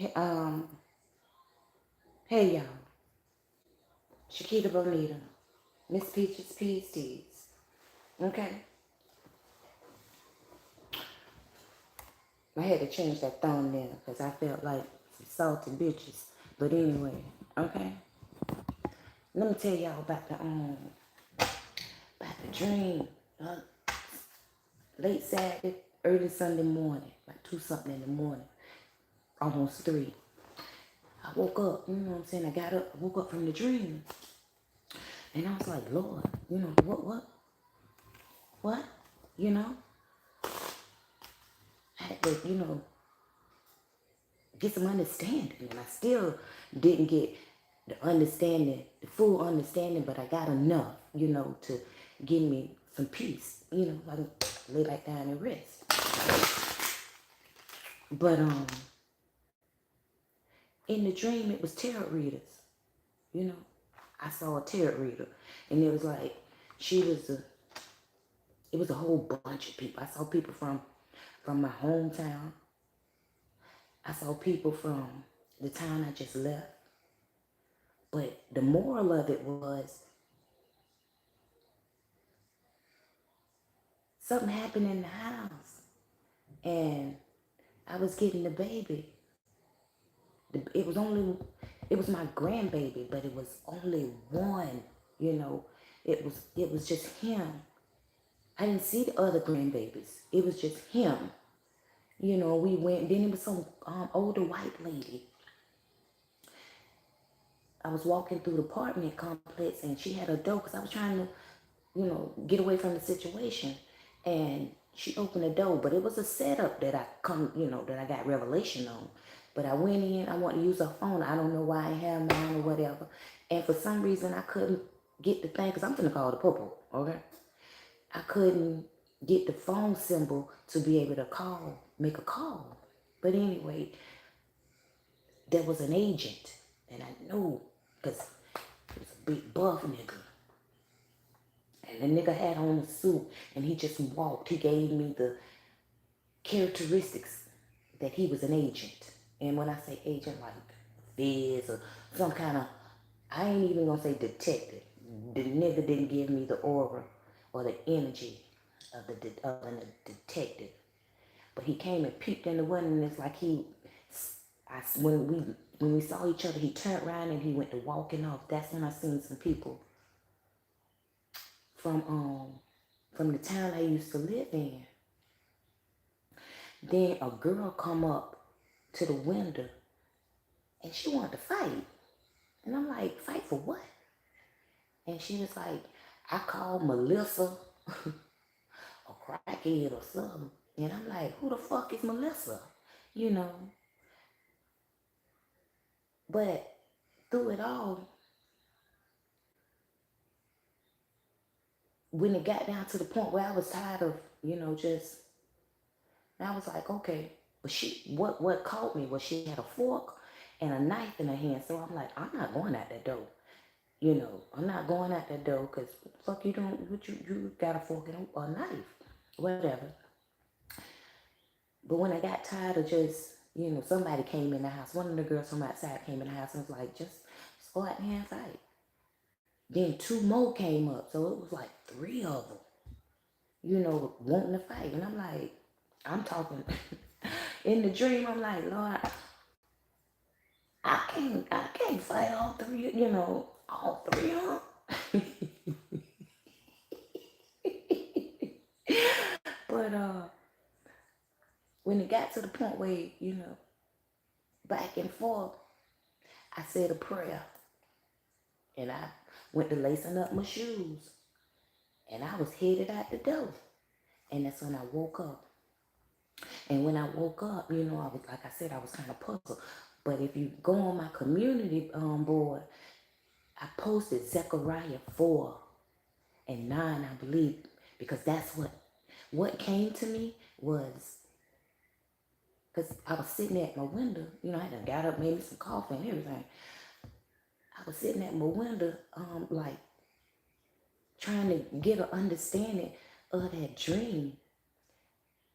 Hey, hey y'all, Shakita Bonita, Miss Peaches Peas Teas. Okay, I had to change that thumbnail because I felt like some salty bitches. But anyway, okay, let me tell y'all about the dream. Uh, Late Saturday, early Sunday morning, like 2 something in the morning, almost 3. I woke up, you know what I'm saying? I got up, I woke up from the dream, and I was like, Lord, what? You know, I had to, get some understanding. And I still didn't get the understanding, the full understanding, but I got enough, to give me some peace, so I can lay back down and rest. But in the dream it was tarot readers, you know. I saw a tarot reader and it was like she was a it was a whole bunch of people. I saw people from my hometown. I saw people from the town I just left. But the moral of it was something happened in the house, and I was getting the baby. It was only, it was my grandbaby, but it was only one. You know, it was just him. I didn't see the other grandbabies. It was just him. We went. Then it was some older white lady. I was walking through the apartment complex, and she had a door because I was trying to, get away from the situation. And she opened the door, but it was a setup that that I got revelation on. But I went in, I wanted to use her phone. I don't know why I had mine or whatever. And for some reason, I couldn't get the thing, because I'm going to call the purple, okay? I couldn't get the phone symbol to be able to make a call. But anyway, there was an agent, and I knew, because he was a big buff nigga. And the nigga had on a suit and he just walked. He gave me the characteristics that he was an agent. And when I say agent, like Fizz or some kind of, I ain't even gonna say detective. The nigga didn't give me the aura or the energy of a detective. But he came and peeped in the window, and it's like when we saw each other, he turned around and he went to walking off. That's when I seen some people from from the town I used to live in. Then a girl come up to the window and she wanted to fight. And I'm like, fight for what? And she was like, I called Melissa a crackhead or something. And I'm like, who the fuck is Melissa? You know. But through it all, when it got down to the point where I was tired of, just, I was like, okay. But what caught me was she had a fork and a knife in her hand. So I'm like, I'm not going out that door. I'm not going out that door because fuck you don't, you got a fork and a knife, whatever. But when I got tired of just, somebody came in the house. One of the girls from outside came in the house and was like, just go out there and fight. Then 2 more came up, so it was like 3 of them, wanting to fight. And I'm like, I'm talking in the dream. I'm like, Lord, I can't fight all three, all 3 of them. But when it got to the point where, back and forth, I said a prayer and I went to lacing up my shoes and I was headed out the door. And that's when I woke up. And when I woke up, I was, like I said, I was kind of puzzled. But if you go on my community board, I posted Zechariah 4 and 9, I believe, because that's what came to me was, because I was sitting at my window, I had got up, made me some coffee and everything. I was sitting at my window, like trying to get an understanding of that dream.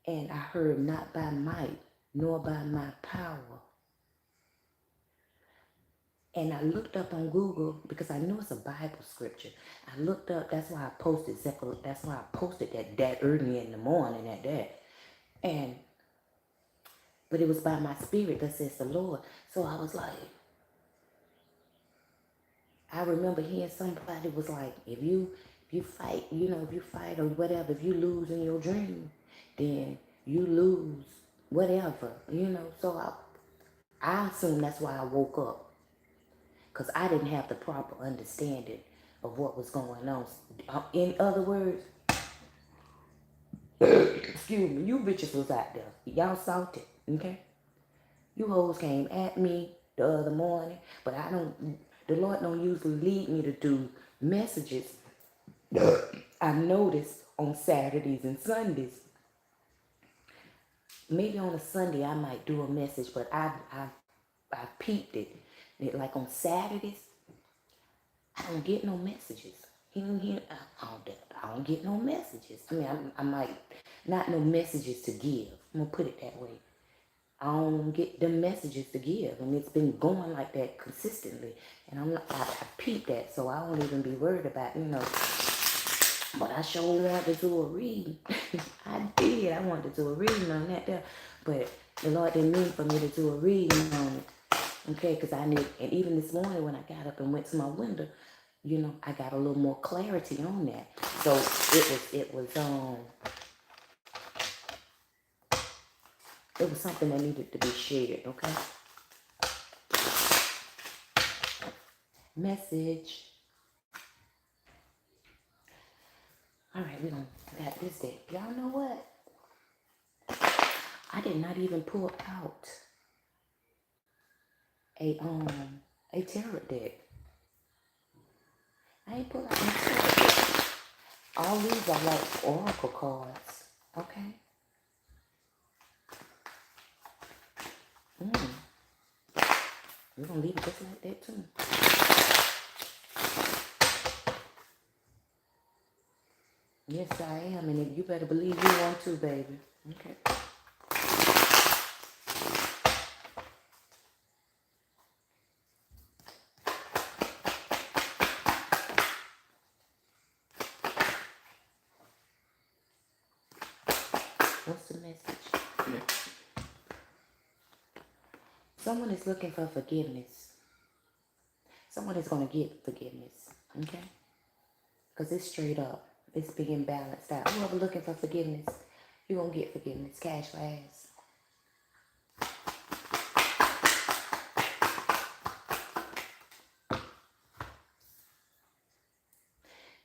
And I heard, not by might, nor by my power, And I looked up on Google because I know it's a Bible scripture. I looked up. That's why I posted Zechariah. That's why I posted that early in the morning at that. And but it was by my spirit that says the Lord. So I was like, I remember hearing somebody was like, if you fight, if you fight or whatever, if you lose in your dream, then you lose whatever. So I assume that's why I woke up, because I didn't have the proper understanding of what was going on. In other words, excuse me, you bitches was out there. Y'all salted, okay? You hoes came at me the other morning, but the Lord don't usually lead me to do messages. I noticed on Saturdays and Sundays. Maybe on a Sunday I might do a message, but I peeped it. Like on Saturdays, I don't get no messages. I don't get no messages. I mean, I might not no messages to give. I'm gonna put it that way. I don't get them messages to give, and it's been going like that consistently. And I peeped that, so I don't even be worried about. But I sure wanted to do a read. I did. I wanted to do a reading on that there, but the Lord didn't mean for me to do a reading on it. Okay, because I knew, and even this morning when I got up and went to my window, I got a little more clarity on that. So it was something that needed to be shared. Okay, message. All right, got this day. Y'all know what? I did not even pull out a a tarot deck. I ain't pull out no tarot deck. All these are like oracle cards. Okay. We're gonna leave it just like that too. Yes, I am, and you better believe you want to, baby. Okay. What's the message? Someone is looking for forgiveness. Someone is going to get forgiveness. Okay? Because it's straight up. It's being balanced out. Whoever looking for forgiveness, you're going to get forgiveness. Cash for ass.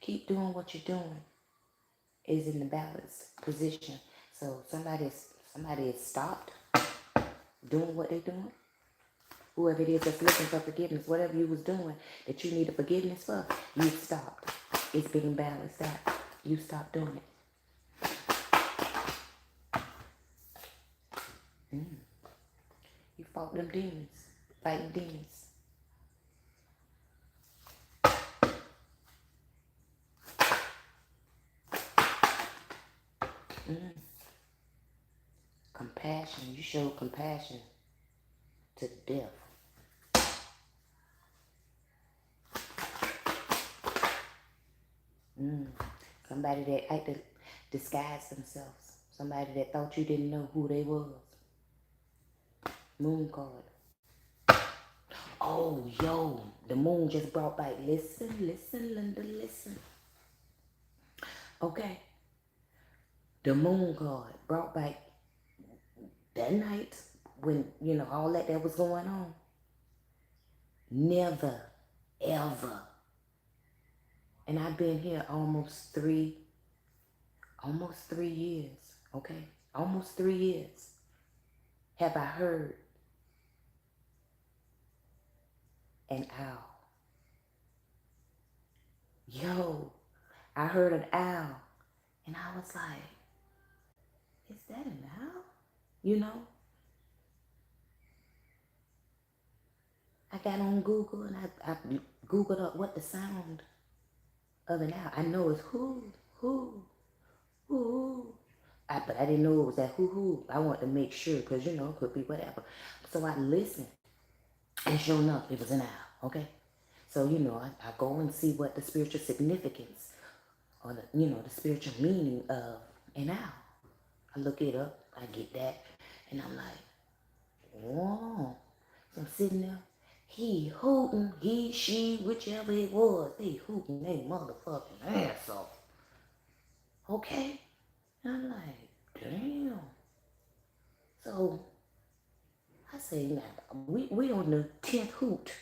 Keep doing what you're doing. Is in the balanced position. So somebody has stopped doing what they're doing. Whoever it is that's looking for forgiveness, whatever you was doing that you needed forgiveness for, you stopped. It's being balanced out. You stopped doing it. You fought them demons, fighting demons. Compassion. You showed compassion to death. Somebody that had to disguise themselves. Somebody that thought you didn't know who they was. Moon card. Oh, yo, the moon just brought back. Listen, Linda, listen. Okay. The moon card brought back that night when, all that was going on. Never, ever. And I've been here almost 3 years, okay? Almost 3 years. Have I heard an owl? Yo, I heard an owl. And I was like, is that an owl? I got on Google and I Googled up what the sound of an owl. I know it's hoo, hoo, hoo. But I didn't know it was that hoo hoo. I wanted to make sure because, it could be whatever. So I listened. And sure enough, it was an owl. Okay? So, I go and see what the spiritual significance or the spiritual meaning of an owl. I look it up, I get that, and I'm like, whoa. So I'm sitting there, he hooting, he, she, whichever it was, they hooting they motherfucking ass off. Okay? And I'm like, damn. So I say, now, we on the 10th hoot.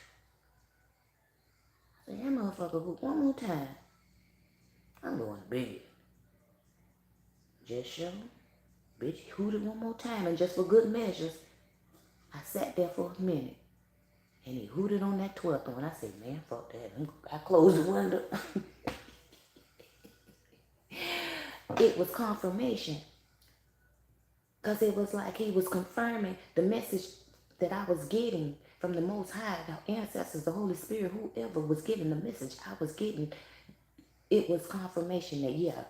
I say, that motherfucker hoot one more time. I'm going to bed. Just show. Bitch hooted one more time, and just for good measures, I sat there for a minute. And he hooted on that 12th one. I said, man, fuck that. I closed the window. It was confirmation. Because it was like he was confirming the message that I was getting from the Most High, the ancestors, the Holy Spirit, whoever was giving the message I was getting. It was confirmation that, yeah,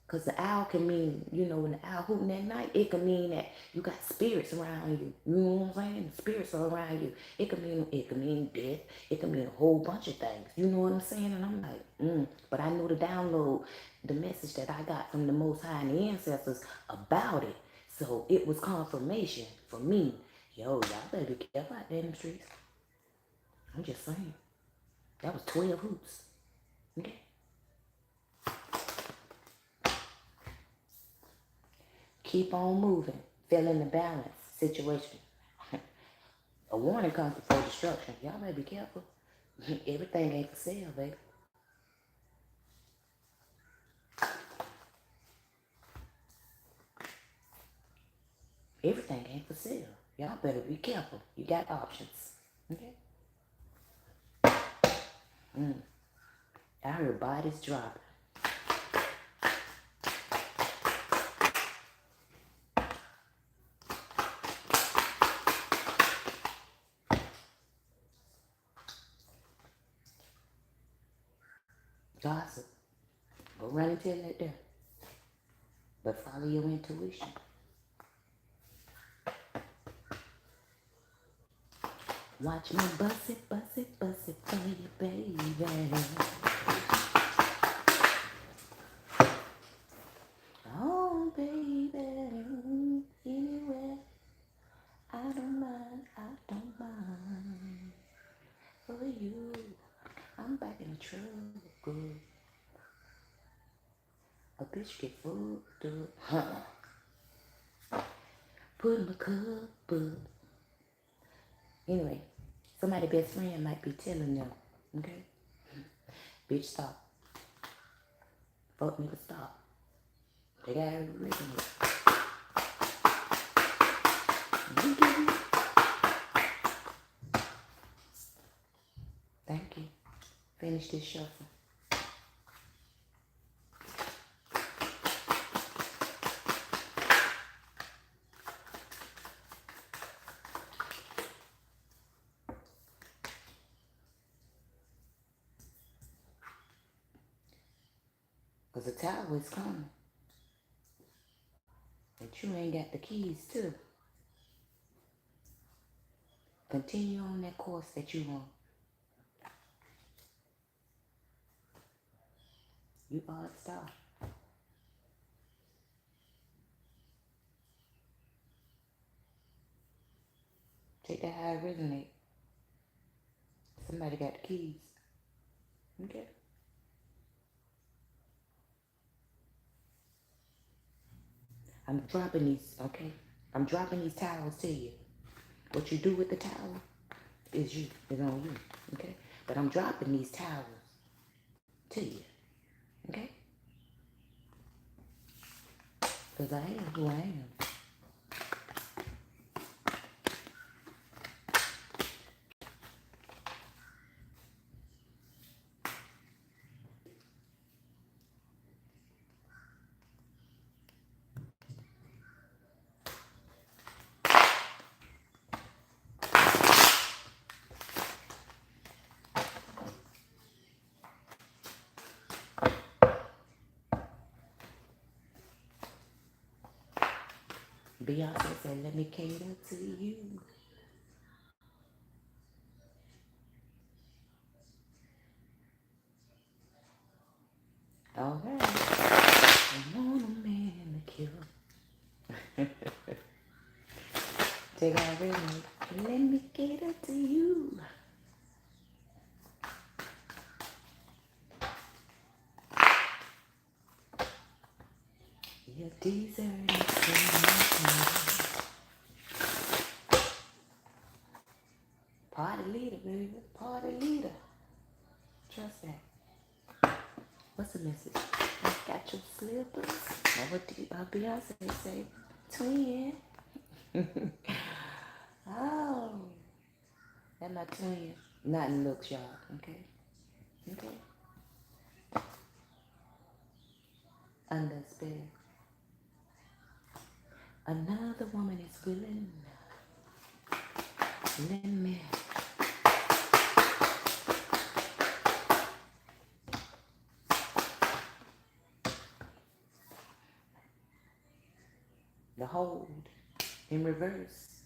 because the owl can mean, when the owl hooting at night, it can mean that you got spirits around you. You know what I'm saying? The spirits are around you. It can mean death. It can mean a whole bunch of things. You know what I'm saying? And I'm like, But I know to download the message that I got from the Most High and the ancestors about it. So it was confirmation for me. Yo, y'all better be careful out there in the streets. I'm just saying. That was 12 hoots. Okay? Keep on moving. Feeling the balance situation. A warning comes before destruction. Y'all better be careful. Everything ain't for sale, baby. Everything ain't for sale. Y'all better be careful. You got options. Okay? I heard bodies dropping. Gossip. Go run and tell that there. But follow your intuition. Watch me bust it for you, baby. Oh, baby. Anywhere. I don't mind. For you. I'm back in trouble. A bitch get fucked up. Put in a cup up. Anyway, somebody's best friend might be telling them, okay? Bitch, stop. Fuck nigga, stop. They got a rhythm. Thank you. Finish this shuffle. Because the tower is coming. But you ain't got the keys to. Continue on that course that you want. You gotta stop. Take that how it resonate. Somebody got the keys. Okay? I'm dropping these, okay? I'm dropping these towels to you. What you do with the towel is on you, okay? But I'm dropping these towels to you, okay? Because I am who I am. Beyonce said, let me cater to you. Alright. I want a man to kill. Take our rhythm. Let me get it to you. You deserve it. Party leader, baby. Party leader. Trust that. What's the message? You got your slippers. Or what did Beyonce say? Twin. Oh. That's my twin. Not in looks, y'all. Okay? Okay? Under a spell. Another woman is willing. Let me. The hold in reverse.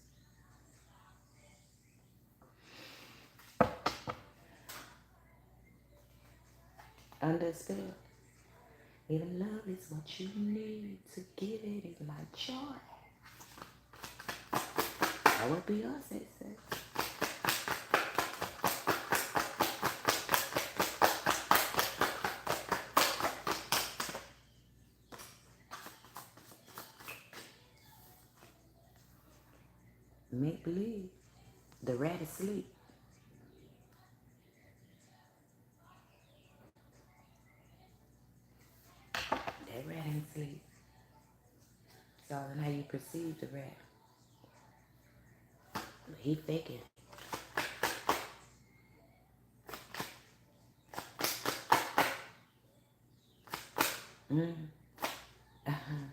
Under a spell. If love is what you need to give it is my joy. That's what Beyonce said. Make believe. The rat is asleep. That rat ain't asleep. It's all in how you perceive the rat. He faking. Uh-huh.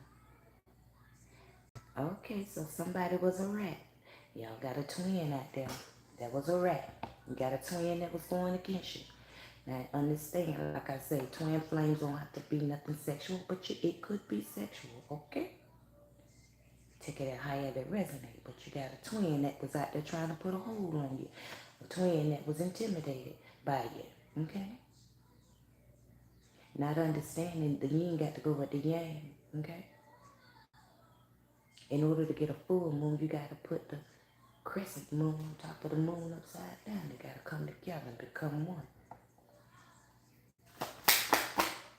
Okay, so somebody was a rat. Y'all got a twin out there that was a rat. You got a twin that was going against you. Now understand, like I say, twin flames don't have to be nothing sexual, but it could be sexual, okay? Take it at however it resonate. But you got a twin that was out there trying to put a hold on you. A twin that was intimidated by you, okay? Not understanding the yin got to go with the yang, okay? In order to get a full moon, you got to put the crescent moon on top of the moon upside down. They got to come together and become one.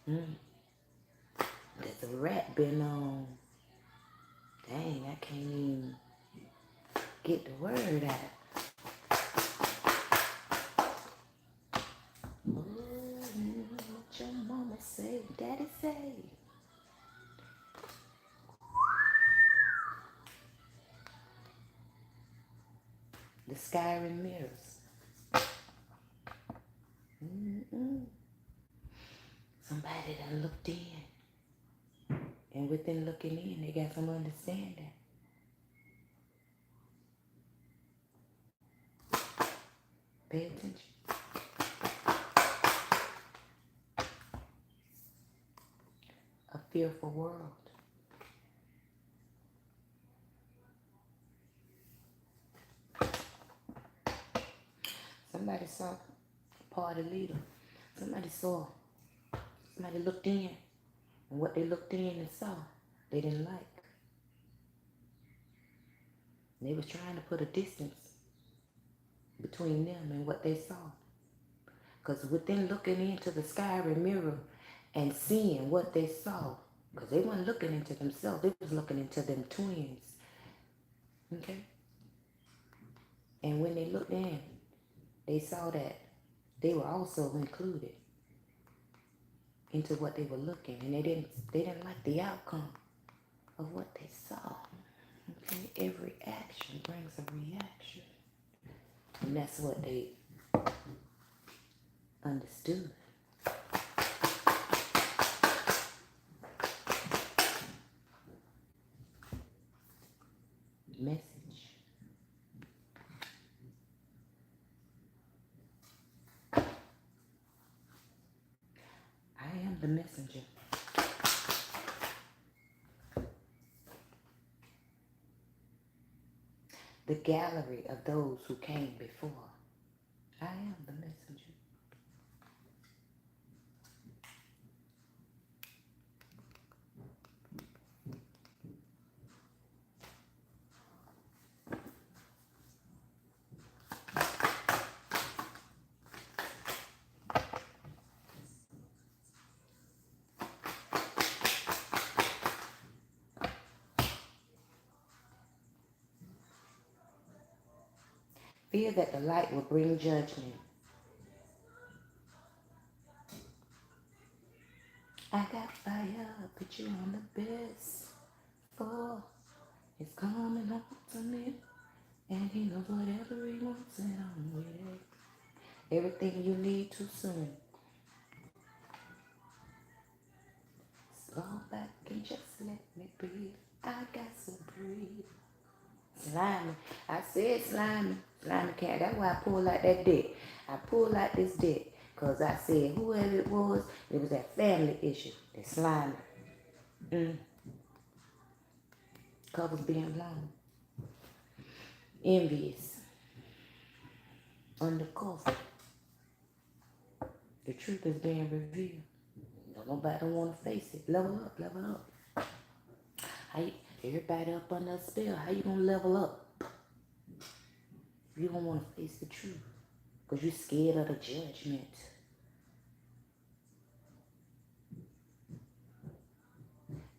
There's a rat been on. Dang, I can't even get the word out. Oh, what your mama say, daddy say. The Skyrim mirrors. Somebody done looked in. And within looking in, they got some understanding. Pay attention. A fearful world. Somebody saw a party leader. Somebody looked in. And what they looked in and saw, they didn't like. They was trying to put a distance between them and what they saw. Because within looking into the Skyrim mirror and seeing what they saw, because they weren't looking into themselves, they was looking into them twins. Okay? And when they looked in, they saw that they were also included into what they were looking. And they didn't like the outcome of what they saw. Okay? Every action brings a reaction. And that's what they understood. Message. I am the messenger. The gallery of those who came before. I am the messenger. Fear that the light will bring judgment. I got fire, put you on the best. For it's coming home to me. And he knows whatever he wants and I'm with it. Everything you need too soon. Slow back and just let me breathe. I got to breathe. Slimy. I said slimy. Slimy cat. That's why I pulled out that deck. I pulled out this deck. Because I said whoever it was that family issue. That slimy. Covers being blown. Envious. Undercover. The truth is being revealed. Nobody want to face it. Level up, level up. Everybody up under a spell. How you gonna level up? You don't want to face the truth. Because you're scared of the judgment.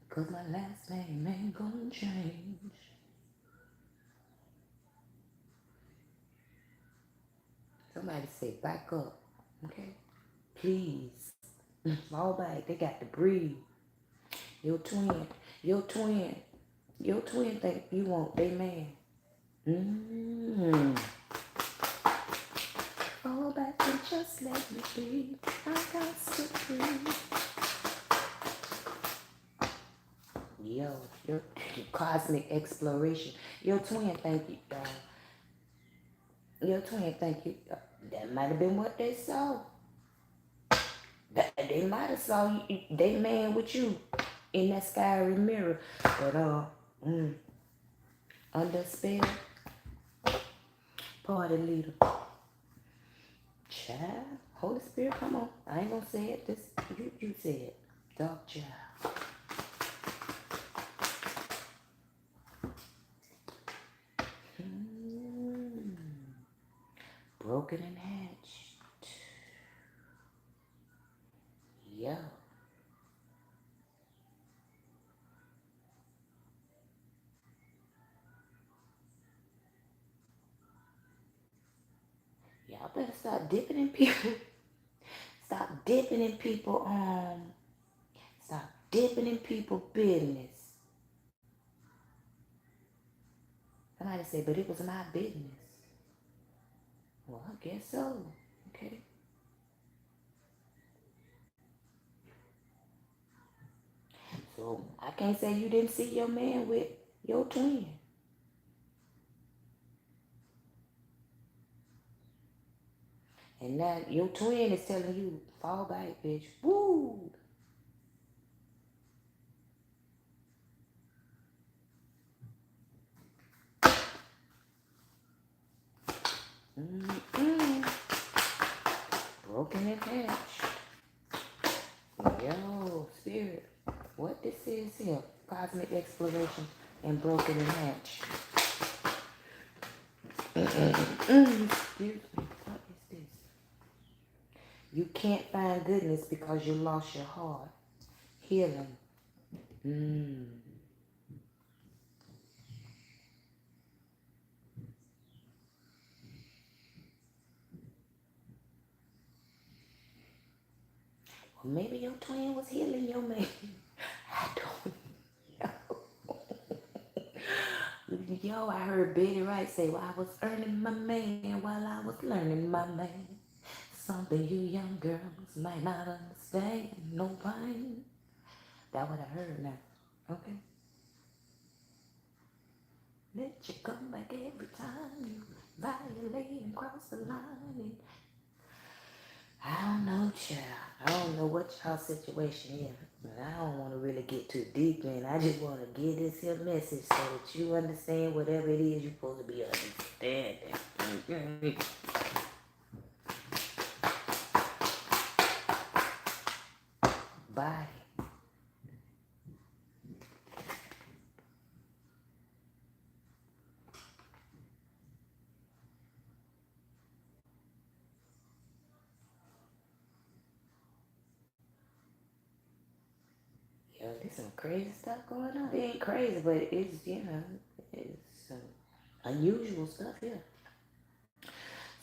Because my last name ain't gonna change. Somebody say back up. Okay? Please. Fall back. They got to breathe. Your twin. Your twin. Your twin think you want they man. Fall back and just let me be. I got to breathe. Yo, your cosmic exploration. Your twin think you, that might have been what they saw. They might have saw you, they man with you in that scary mirror. But under spell, party leader. Child, Holy Spirit, come on. I ain't gonna say it. This you said it. Dark child. Broken and hatched. Yeah. Y'all better stop dipping in people. Stop dipping in people. Stop dipping in people business. Somebody said, but it was my business. Well, I guess so. Okay. So I can't say you didn't see your man with your twin. And now your twin is telling you, fall back, bitch. Woo! Broken and hatched. Yo, spirit. What this is here? Cosmic exploration and broken and hatched. Excuse me. What is this? You can't find goodness because you lost your heart. Healing. Well, maybe your twin was healing your man. I don't know. Yo, I heard Betty Wright say, well, I was earning my man while I was learning my man. Something you young girls might not understand. No pain. That's what I heard now. Okay. Let you come back every time you violate and cross the line. And I don't know, child. I don't know what y'all situation is. But I don't want to really get too deep in. I just want to give this here message so that you understand whatever it is you're supposed to be understanding. Body. Yo, there's some crazy stuff going on. It ain't crazy, but it's, it's unusual stuff here.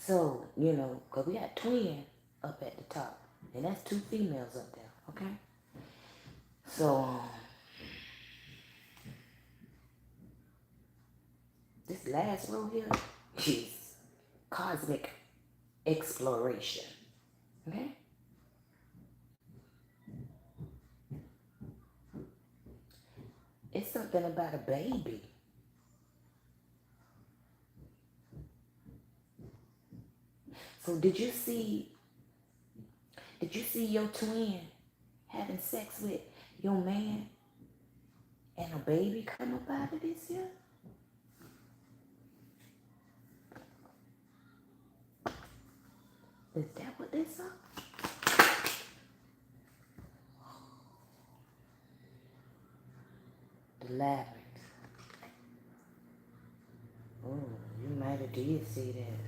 So, because we got twin up at the top. And that's 2 females up there, okay? So, this last row here is cosmic exploration, okay? It's something about a baby. So did you see your twin having sex with your man and a baby come up out of this here? Is that what they saw? The labyrinth. Oh, you might have did see that.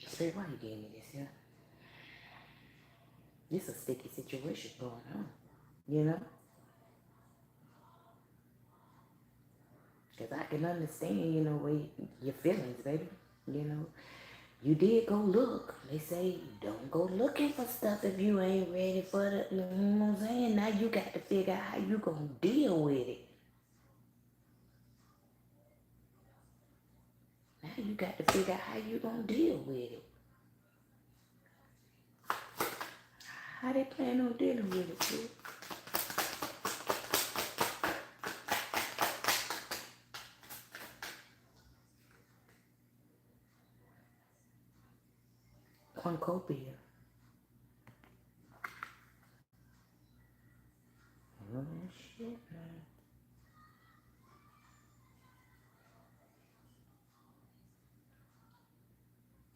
Spirit, why you gave me this here? This a sticky situation going on, you know? Because I can understand, where your feelings, baby. You did go look. They say, don't go looking for stuff if you ain't ready for the, you know what I'm saying? Now you got to figure out how you going to deal with it. Now you got to figure out how you going to deal with it. How they plan on dealing with it, too? Cornucopia. Oh, shit, man.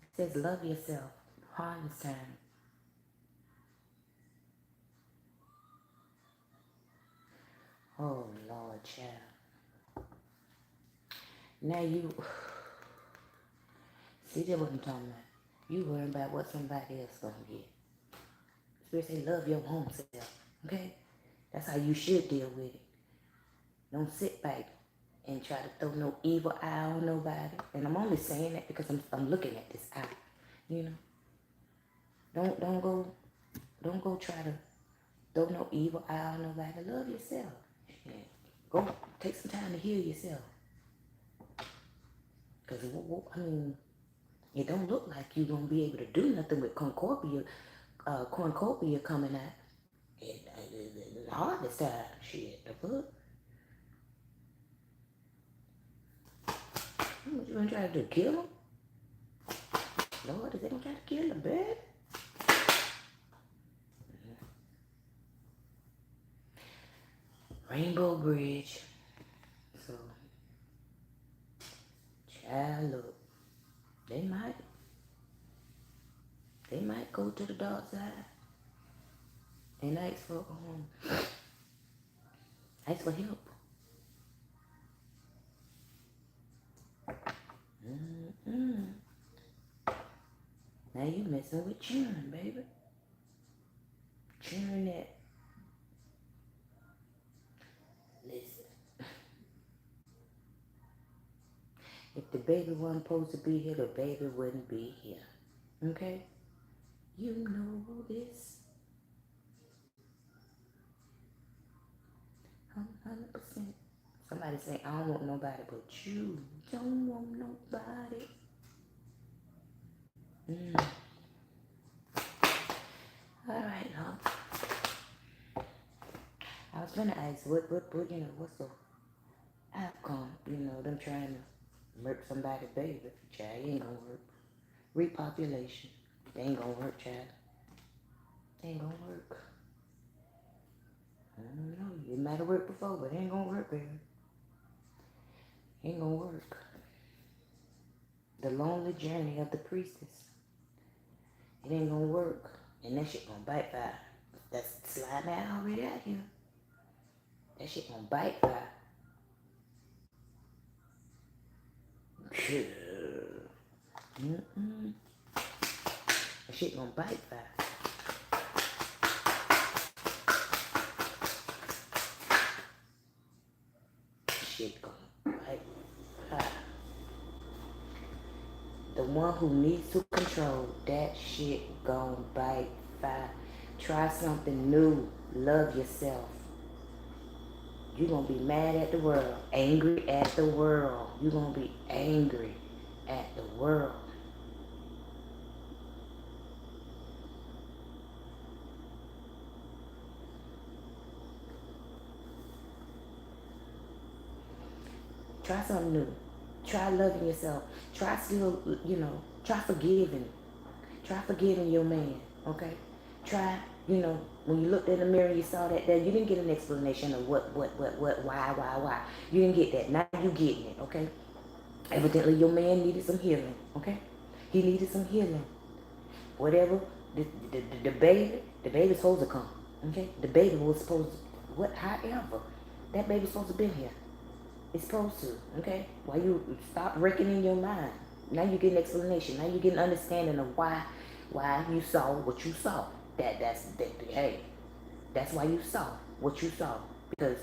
It says, love yourself. Harvest time. Oh, Lord, child. Now you... See, that's what I'm talking about. You worrying about what somebody else gonna get. Spirit say, love your home self. Okay? That's how you should deal with it. Don't sit back and try to throw no evil eye on nobody. And I'm only saying that because I'm looking at this eye. Don't go try to throw no evil eye on nobody. Love yourself. Yeah. Go take some time to heal yourself. Because it don't look like you're gonna be able to do nothing with cornucopia coming out. It's hard this time. Shit, the fuck? What you gonna try to do? Kill him? Lord, is they gonna try to kill the baby? Rainbow Bridge. So, child, look, they might go to the dark side and ask for help. Now you messing with children, baby. Children that, listen, if the baby wasn't supposed to be here, the baby wouldn't be here. Okay? You know this. 100%. Somebody say, I don't want nobody but you. Don't want nobody. All right, huh? I was gonna ask, what's the outcome? Them trying to murk somebody's baby. Child, it ain't gonna work. Repopulation. They ain't gonna work, child. They ain't gonna work. I don't know. It might have worked before, but it ain't gonna work, baby. Ain't gonna work. The lonely journey of the priestess. It ain't gonna work. And that shit gonna bite fire. That's sliding out already out here. That shit gonna bite fire. That shit gonna bite fire. one who needs to control, that shit gon' bite fire. Try something new. Love yourself. You're gonna be mad at the world, angry at the world. You're gonna be angry at the world. Try something new. Try loving yourself. Try still, try forgiving. Try forgiving your man, okay? Try, when you looked in the mirror and you saw that there, you didn't get an explanation of what, why. You didn't get that. Now you getting it, okay? Evidently your man needed some healing, okay? He needed some healing. Whatever, the baby's supposed to come, okay? The baby was supposed to, however, that baby's supposed to be here. It's supposed to, okay? Why you stop wrecking in your mind? Now you get an explanation. Now you get an understanding of why you saw what you saw. Hey, that's why you saw what you saw. Because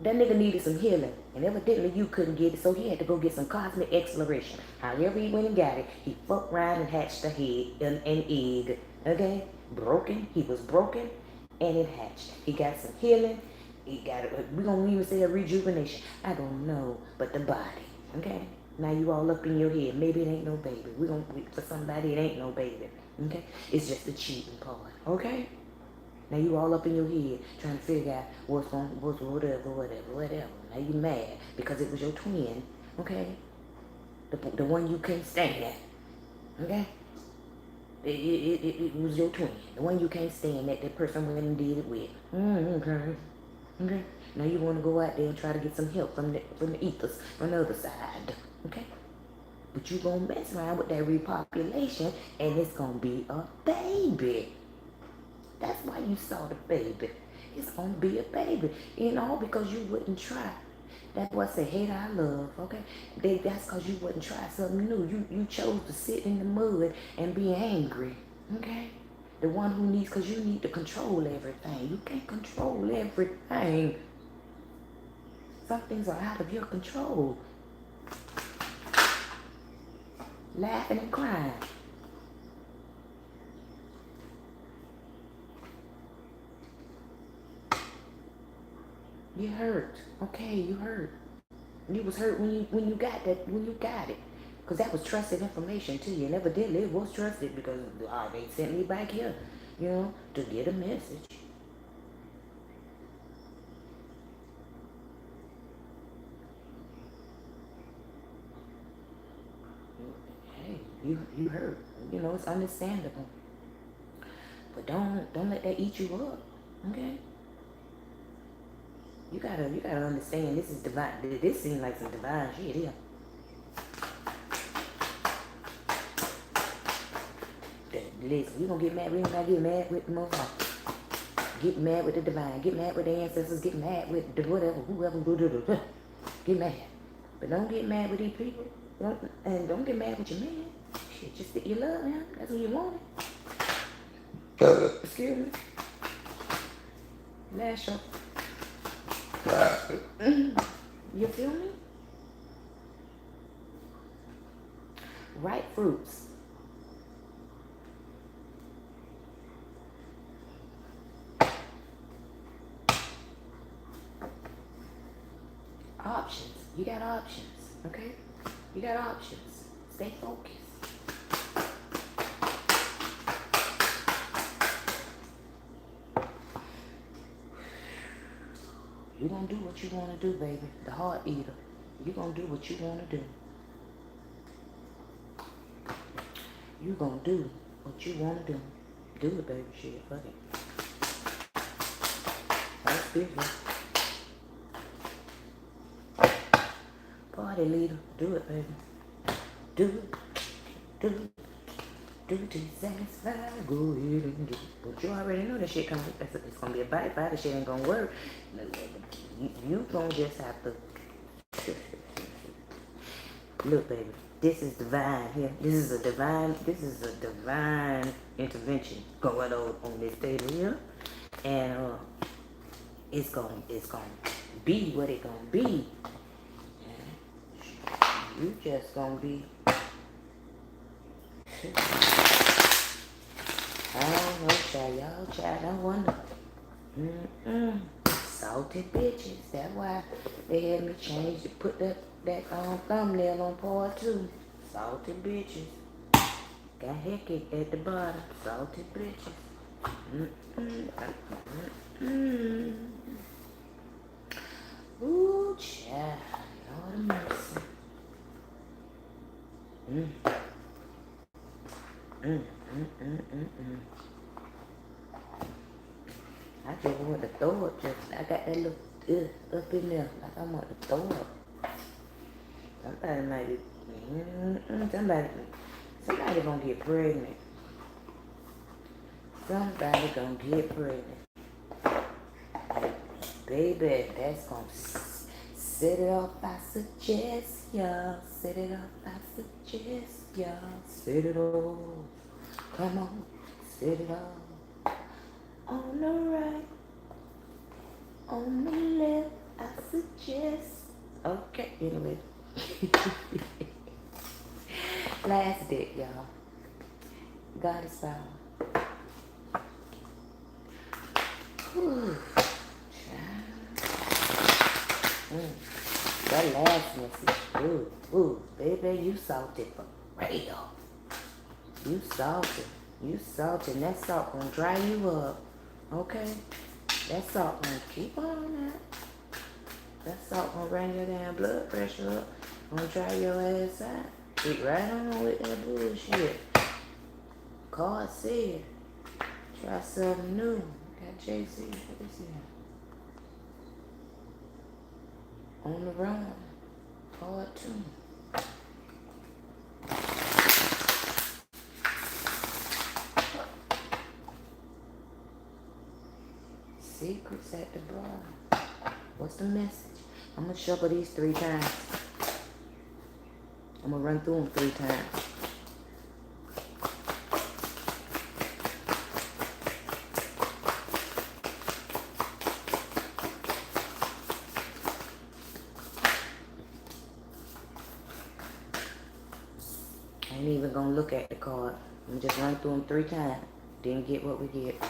that nigga needed some healing. And evidently you couldn't get it, so he had to go get some cosmic exploration. However he went and got it, he fucked around and hatched a head, an egg. Okay? Broken. He was broken and it hatched. He got some healing. He got it. We don't even say a rejuvenation. I don't know. But the body. Okay? Now you all up in your head. Maybe it ain't no baby. For somebody it ain't no baby. Okay? It's just the cheating part. Okay? Now you all up in your head trying to figure out what's whatever. Now you mad because it was your twin. Okay? The one you can't stand. Okay? It was your twin. The one you can't stand that person went and did it with. Okay. Okay. Now you want to go out there and try to get some help from the ethers, from the other side. Okay? But you gonna mess around with that repopulation and it's gonna be a baby. That's why you saw the baby. It's gonna be a baby. Because you wouldn't try. That's what I say, hate I love, okay? That's because you wouldn't try something new. You chose to sit in the mud and be angry, okay? The one who needs, because you need to control everything. You can't control everything. Some things are out of your control. Laughing and crying. You hurt. Okay, you hurt. You was hurt when you got it. Because that was trusted information to you. And evidently it was trusted because they sent me back here, to get a message. Hey, you hurt. It's understandable. But don't let that eat you up. Okay? You gotta understand this is divine. This seems like some divine shit here. Listen, you gonna get mad. We ain't gotta get mad with the motherfucker. Get mad with the divine. Get mad with the ancestors. Get mad with the whatever, whoever. Get mad. But don't get mad with these people. Don't get mad with your man. Shit, just stick your love now. That's what you want. Excuse me. Lash up. You feel me? Ripe fruits. Options. You got options, okay? You got options. Stay focused. You gonna do what you wanna do, baby. The heart eater. You gonna do what you wanna do. You gonna do what you wanna do. Do it, baby. Shit, fuck it. That's business. Party leader. Do it, baby. Do it. Do it. Do it to satisfy. Go ahead and do it. But you already know that shit coming. It's gonna be a bite. That shit ain't gonna work. You gonna just have to look, baby. This is divine here. This is a divine intervention going on this table here, and it's gonna be what it gonna be. You just gonna be too. I don't know, child. Y'all, child, I wonder. Salty bitches. That's why they had me change to put that thumbnail on part 2. Salty bitches. Got Hickey at the bottom. Salty bitches. Ooh, child. Lord of mercy. I just want to throw up. I got that little up in there. Like I want to throw up. Somebody might be, somebody gonna get pregnant. Somebody gonna get pregnant. Baby, that's gonna set it off, I suggest, y'all. Set it off, I suggest, y'all. Set it off. Come on, set it off. On the right, on the left, I suggest. Okay, anyway. Last day, y'all. God is found. That last message, baby, you salted for real. You salted. You salted. That salt gonna dry you up. Okay? That salt gonna keep on that. That salt gonna bring your damn blood pressure up. Gonna dry your ass out. Get right on with that bullshit. God said, try something new. Got JC. What is it? On the run. Part 2. Secrets at the bar. What's the message? I'm gonna shuffle these 3 times. I'm gonna run through them 3 times. I ain't even gonna look at the card. I'm just run through them 3 times. Didn't get what we get.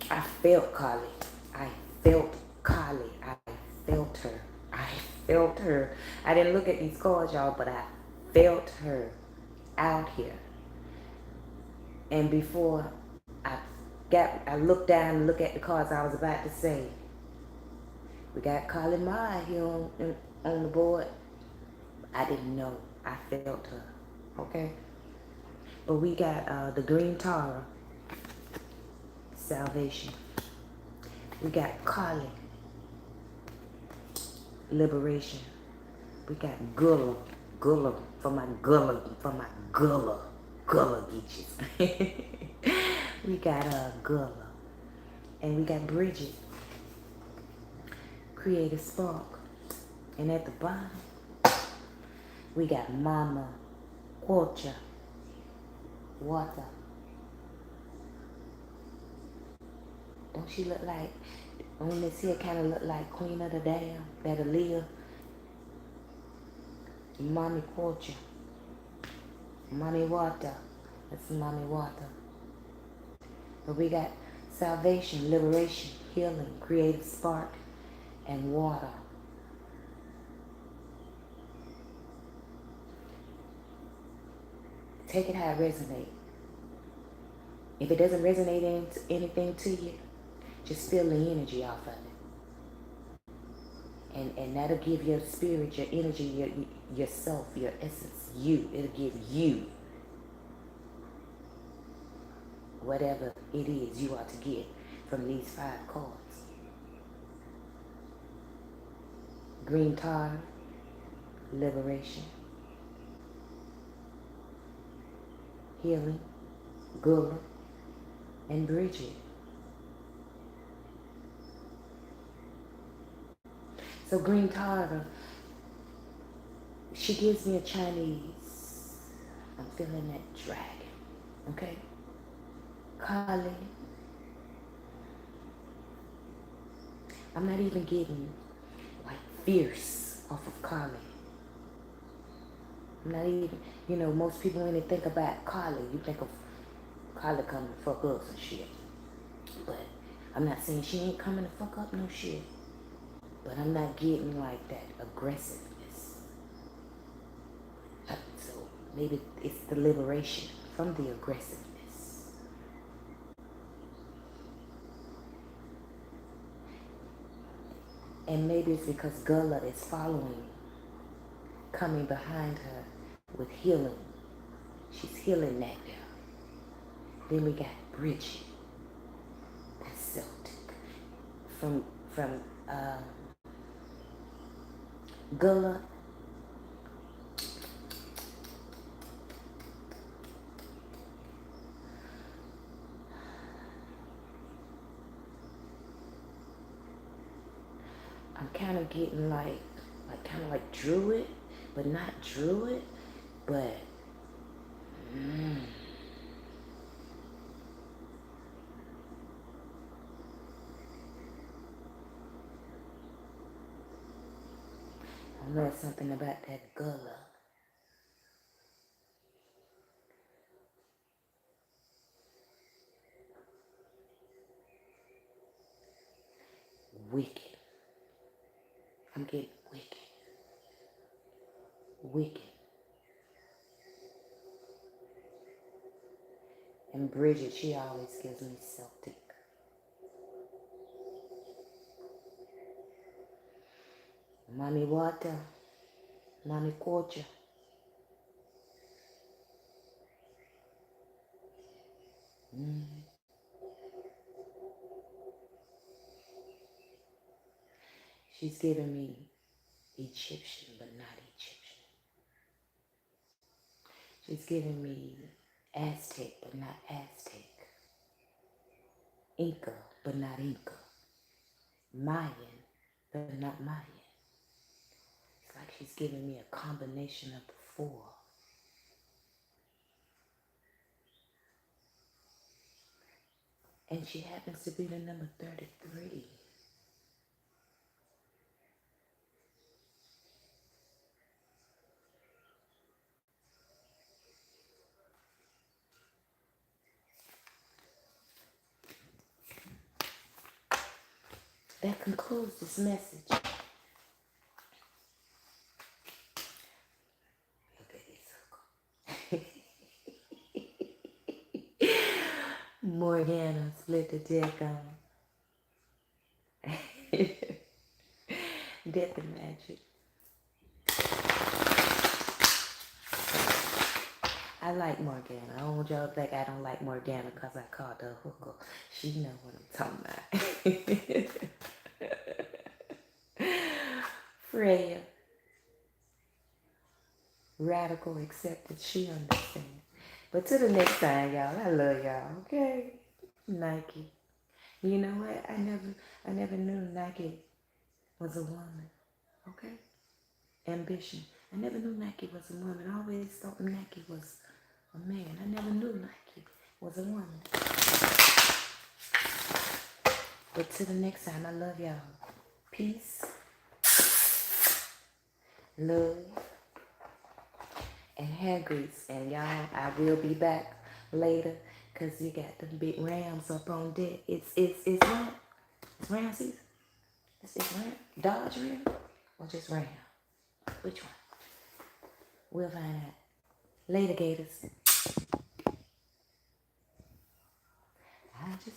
I felt Carly. I felt Carly. I felt her. I felt her. I didn't look at these cards, y'all, but I felt her out here. And before I looked down and looked at the cards I was about to say. We got Carly Ma here on the board. I didn't know. I felt her. Okay? But we got the Green Tara. Salvation. We got Carly. Liberation. We got Gulla for my Gulla geeches. We got Gulla. And we got Bridget. Creative Spark. And at the bottom, we got Mama Quocha. Water. Don't she look like, on this here kind of look like Queen of the Dam, that Aaliyah? Mommy Quocha. Mommy Water. That's Mommy Water. But we got salvation, liberation, healing, creative spark, and water. Take it how it resonates. If it doesn't resonate anything to you, just feel the energy off of it. And that'll give your spirit, your energy, yourself, your essence, you. It'll give you whatever it is you are to get from these 5 cards. Green tar, liberation, healing, Gula, and Bridget. So green tar, she gives me a Chinese. I'm feeling that dragon. Okay? Kali. I'm not even getting like fierce off of Kali. I'm not even, most people when they think about Kali, you think of Kali coming to fuck up some shit. But I'm not saying she ain't coming to fuck up no shit. But I'm not getting like that aggressiveness. So maybe it's the liberation from the aggressiveness. And maybe it's because Gula is following, coming behind her with healing. She's healing that girl. Then we got Bridget. That's Celtic. From Gula. I'm kind of getting like kind of like Druid, but not Druid, but I know something about that Gula. Wicked. I'm getting wicked. Wicked. And Bridget, she always gives me Celtic. Mami water. Mami culture. She's giving me Egyptian, but not Egyptian. She's giving me Aztec, but not Aztec. Inca, but not Inca. Mayan, but not Mayan. It's like she's giving me a combination of the 4. And she happens to be the number 33. That concludes this message. Morgana split the deck on Death and Magic. I like Morgana. I don't want y'all to think I don't like Morgana because I called her a hooker. She know what I'm talking about. Freya. Radical acceptance. She understands. But till the next time, y'all, I love y'all, okay? Nike. You know what? I never knew Nike was a woman, okay? Ambition. I never knew Nike was a woman. I always thought Nike was a man. I never knew Nike was a woman. But till the next time, I love y'all. Peace, love, and hair grease. And y'all, I will be back later because you got them big rams up on deck. It's what? It's ram season? It's ram? Dodge ram? Or just ram? Which one? We'll find out. Later, Gators.